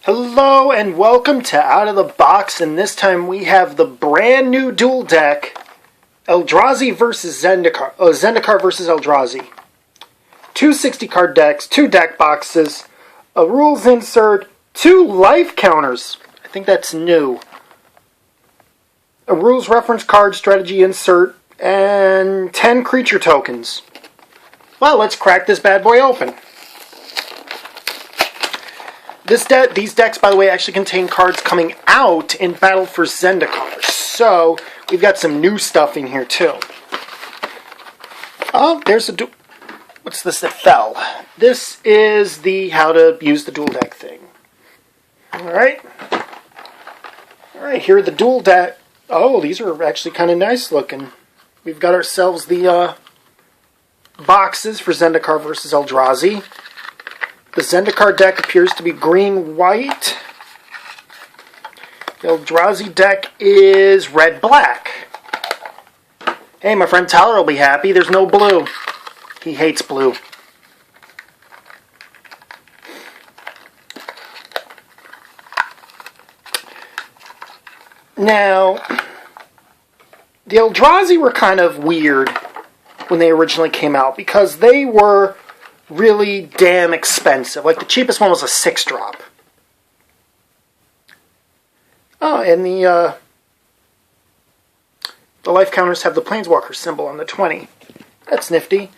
Hello and welcome to Out of the Box, and this time we have the brand new Duel deck, Eldrazi versus Zendikar. Zendikar versus Eldrazi. Two 60-card decks, two deck boxes, a rules insert, two life counters. I think that's new. A rules reference card, strategy insert, and 10 creature tokens. Well, let's crack this bad boy open. These decks, by the way, actually contain cards coming out in Battle for Zendikar. So, we've got some new stuff in here, too. Oh, there's a what's this that fell? This is the how to use the Duel deck thing. Alright. Alright, here are the Duel deck. Oh, these are actually kind of nice looking. We've got ourselves the boxes for Zendikar versus Eldrazi. The Zendikar deck appears to be green-white. The Eldrazi deck is red-black. Hey, my friend Tyler will be happy. There's no blue. He hates blue. Now, the Eldrazi were kind of weird when they originally came out because they were really damn expensive. Like, the cheapest one was a 6-drop. Oh, and the life counters have the Planeswalker symbol on the 20. That's nifty.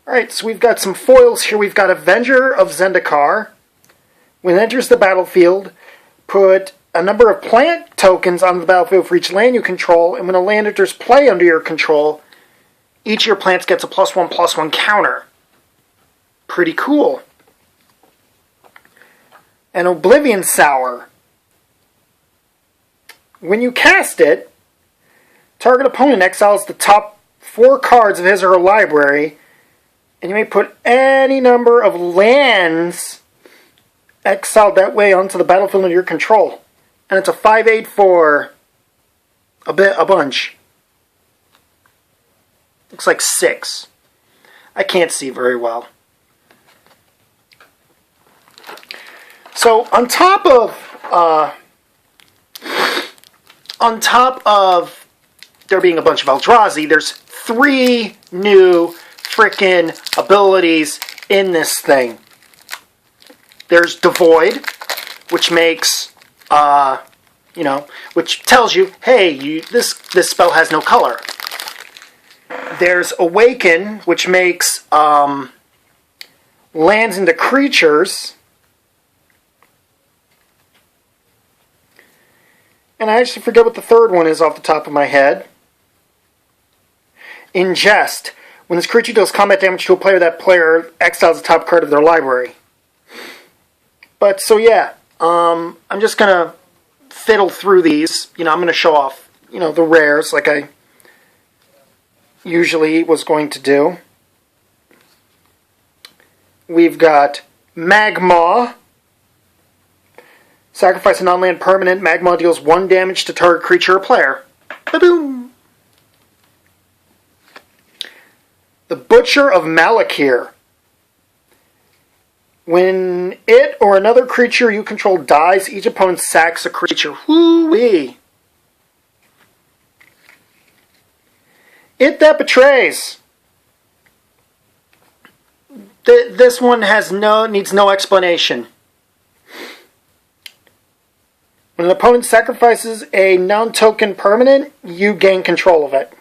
Alright, so we've got some foils here. We've got Avenger of Zendikar. When it enters the battlefield, put a number of plant tokens on the battlefield for each land you control, and when a land enters play under your control, each of your plants gets a +1/+1 counter. Pretty cool. An Oblivion Sour. When you cast it, target opponent exiles the top 4 cards of his or her library, and you may put any number of lands exiled that way onto the battlefield under your control. And it's a 5/8 for a bunch. Looks like 6. I can't see very well. So on top of there being a bunch of Eldrazi, there's 3 new frickin' abilities in this thing. There's Devoid, which makes which tells you, hey, this spell has no color. There's Awaken, which makes lands into creatures. And I actually forget what the third one is off the top of my head. Ingest. When this creature deals combat damage to a player, that player exiles the top card of their library. But, so yeah. I'm just going to fiddle through these. I'm going to show off, the rares like I usually was going to do. We've got Magma. Sacrifice a non-land permanent. Magma deals 1 damage to target creature or player. Ba-boom! The Butcher of Malakir. When it or another creature you control dies, each opponent sacks a creature. Woo-wee! It That Betrays. This one needs no explanation. When an opponent sacrifices a non-token permanent, you gain control of it.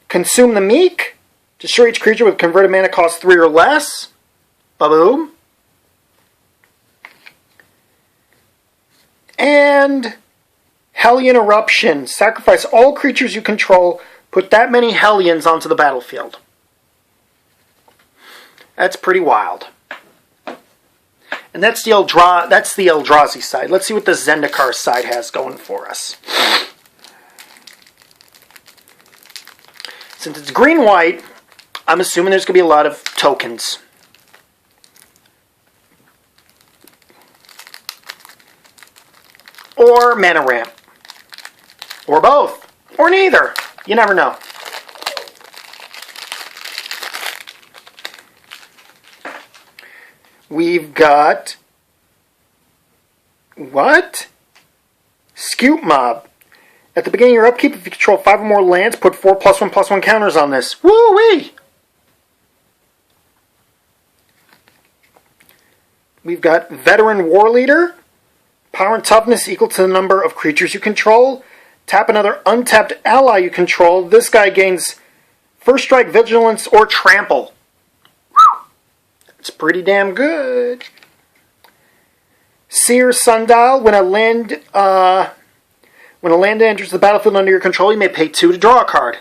Consume the Meek. Destroy each creature with converted mana cost 3 or less. Ba-boom. And Hellion Eruption. Sacrifice all creatures you control. Put that many Hellions onto the battlefield. That's pretty wild. And that's the Eldrazi side. Let's see what the Zendikar side has going for us. Since it's green-white, I'm assuming there's going to be a lot of tokens. Or mana ramp. Or both. Or neither. You never know. We've got What? Scoop Mob. At the beginning of your upkeep, if you control 5 or more lands, put 4+1/+1 counters on this. Woo-wee! We've got Veteran War Leader. Power and toughness equal to the number of creatures you control. Tap another untapped ally you control. This guy gains First Strike, Vigilance, or Trample. It's pretty damn good. Seer Sundial. When a land enters the battlefield under your control, you may pay 2 to draw a card.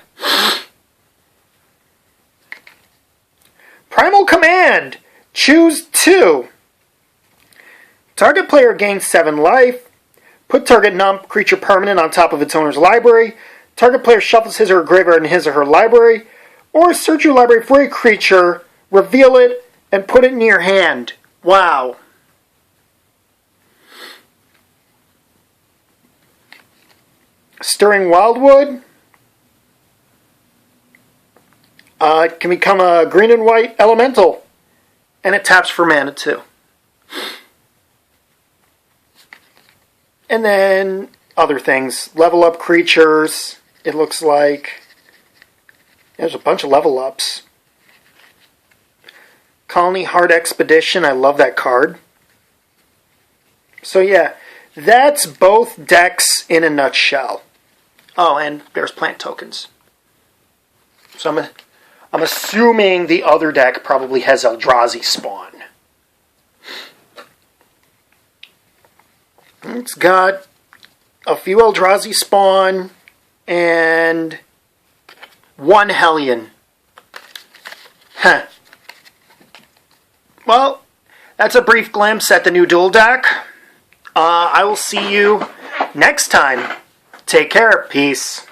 Primal Command. Choose 2. Target player gains 7 life. Put target non-creature permanent on top of its owner's library. Target player shuffles his or her graveyard in his or her library. Or search your library for a creature, reveal it, and put it in your hand. Wow. Stirring Wildwood. It can become a green and white elemental. And it taps for mana too. And then other things. Level up creatures. It looks like there's a bunch of level ups. Colony Heart Expedition. I love that card. So yeah, that's both decks in a nutshell. Oh, and there's plant tokens. So I'm assuming the other deck probably has Eldrazi spawn. It's got a few Eldrazi spawn and 1 Hellion. Huh. Well, that's a brief glimpse at the new Duel deck. I will see you next time. Take care. Peace.